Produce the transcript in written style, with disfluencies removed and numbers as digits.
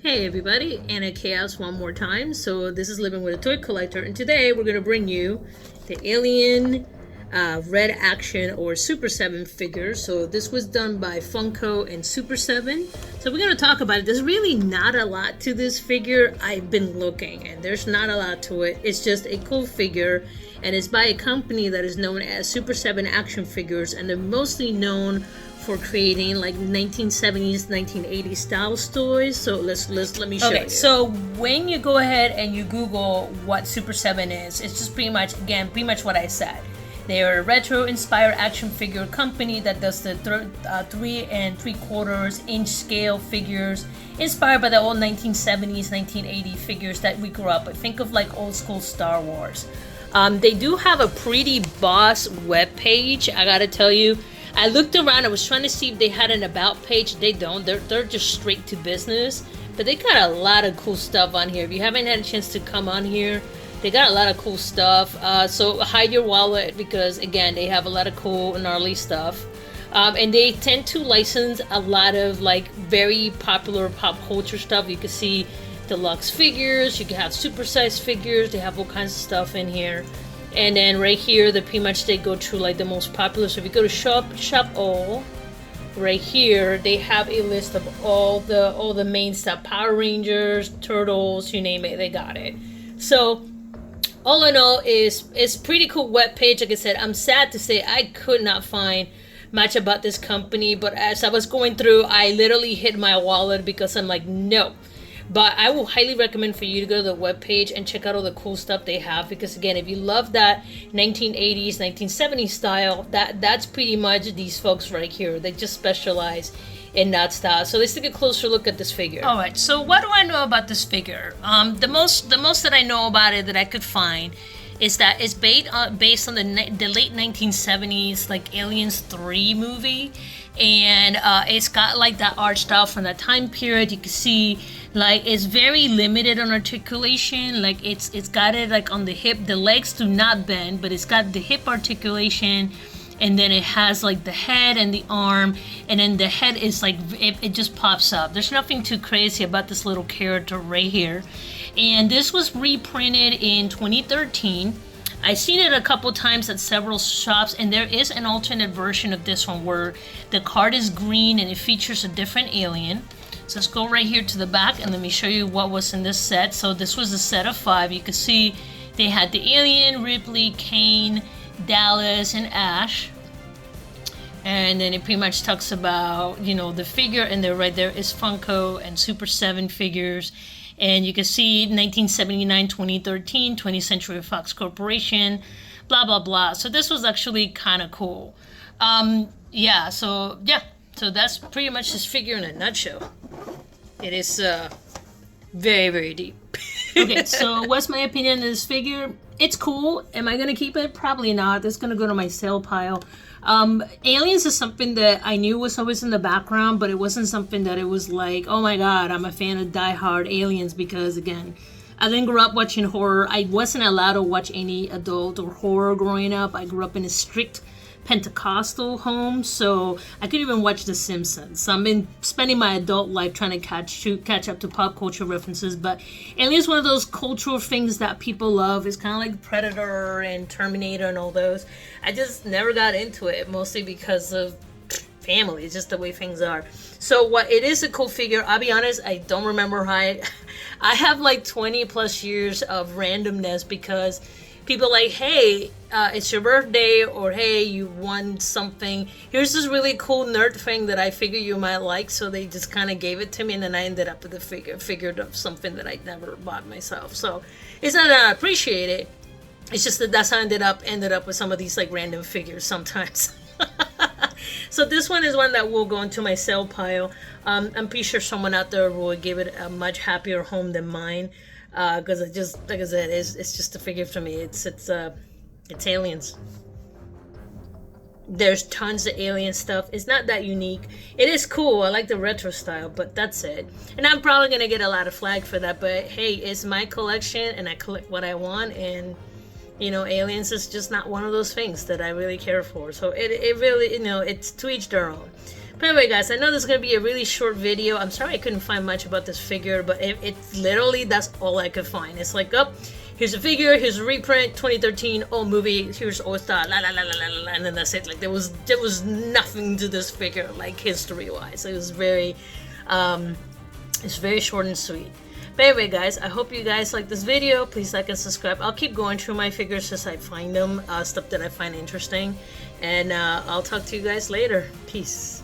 Hey everybody, Anna Chaos one more time. So this is Living with a Toy Collector, and today we're going to bring you the Alien ReAction or Super 7 figure. So this was done by Funko and Super 7. So we're going to talk about it. There's really not a lot to this figure. I've been looking and there's not a lot to it. It's just a cool figure, and it's by a company that is known as Super 7 Action Figures, and they're mostly known for creating like 1970s, 1980s style toys. So let me show you. Okay, so when you go ahead and you Google what Super 7 is, it's just pretty much what I said. They are a retro-inspired action figure company that does the 3 3/4 inch scale figures inspired by the old 1970s, 1980 figures that we grew up with. Think of like old school Star Wars. They do have a pretty boss web page, I gotta tell you. I looked around, I was trying to see if they had an about page. They don't. They're just straight to business. But they got a lot of cool stuff on here. If you haven't had a chance to come on here, they got a lot of cool stuff. So hide your wallet because, again, they have a lot of cool, gnarly stuff. And they tend to license a lot of, like, very popular pop culture stuff. You can see deluxe figures. You can have supersized figures. They have all kinds of stuff in here. And then right here, they go through like the most popular. So if you go to shop all, right here, they have a list of all the main stuff. Power Rangers, Turtles, you name it, they got it. So all in all, it's pretty cool web page. Like I said, I'm sad to say I could not find much about this company, but as I was going through, I literally hit my wallet because I'm like, no. But I will highly recommend for you to go to the webpage and check out all the cool stuff they have. Because again, if you love that 1980s, 1970s style, that's pretty much these folks right here. They just specialize in that style. So let's take a closer look at this figure. All right. So what do I know about this figure? The most that I know about it that I could find is that it's based on the late 1970s, like Aliens 3 movie. And it's got like that art style from that time period. You can see like it's very limited on articulation. Like it's got it like on the hip. The legs do not bend, but it's got the hip articulation. And then it has like the head and the arm, and then the head is like it just pops up. There's nothing too crazy about this little character right here. And this was reprinted in 2013. I've seen it a couple times at several shops, and there is an alternate version of this one where the card is green and it features a different alien. So let's go right here to the back and let me show you what was in this set. So this was a set of 5. You can see they had the alien, Ripley, Kane, Dallas, and Ash. And then it pretty much talks about, you know, the figure, and then right there is Funko and Super 7 figures. And you can see 1979, 2013, 20th Century Fox Corporation, blah, blah, blah. So this was actually kind of cool. So that's pretty much this figure in a nutshell. It is very, very deep. Okay, so what's my opinion of this figure? It's cool. Am I going to keep it? Probably not. It's going to go to my sale pile. Aliens is something that I knew was always in the background, but it wasn't something that it was like, oh my god, I'm a fan of Die Hard Aliens, because again, I didn't grow up watching horror. I wasn't allowed to watch any adult or horror growing up. I grew up in a strict Pentecostal home, so I couldn't even watch The Simpsons. So I've been spending my adult life trying to catch up to pop culture references. But Alien is one of those cultural things that people love. It's kind of like Predator and Terminator and all those. I just never got into it, mostly because of family. It's just the way things are. So what it is a cool figure. I'll be honest, I don't remember how I have like 20 plus years of randomness because people like, hey, it's your birthday, or hey, you won something. Here's this really cool nerd thing that I figure you might like. So they just kind of gave it to me, and then I ended up with a figured of something that I never bought myself. So it's not that I appreciate it. It's just that that's how I ended up with some of these like random figures sometimes. So this one is one that will go into my sale pile. I'm pretty sure someone out there will give it a much happier home than mine. Because it just, like I said, it's just a figure for me. It's aliens. There's tons of alien stuff. It's not that unique. It is cool. I like the retro style, but that's it. And I'm probably gonna get a lot of flag for that. But hey, it's my collection, and I collect what I want. And you know, aliens is just not one of those things that I really care for. So it really, you know, it's to each their own. But anyway, guys, I know this is going to be a really short video. I'm sorry I couldn't find much about this figure, but it's literally, that's all I could find. It's like, oh, here's a figure, here's a reprint, 2013, old movie, here's All-Star, la la la la la la, and then that's it. Like, there was nothing to this figure, like, history-wise. It was very, it's very short and sweet. But anyway, guys, I hope you guys like this video. Please like and subscribe. I'll keep going through my figures as I find them, stuff that I find interesting. And I'll talk to you guys later. Peace.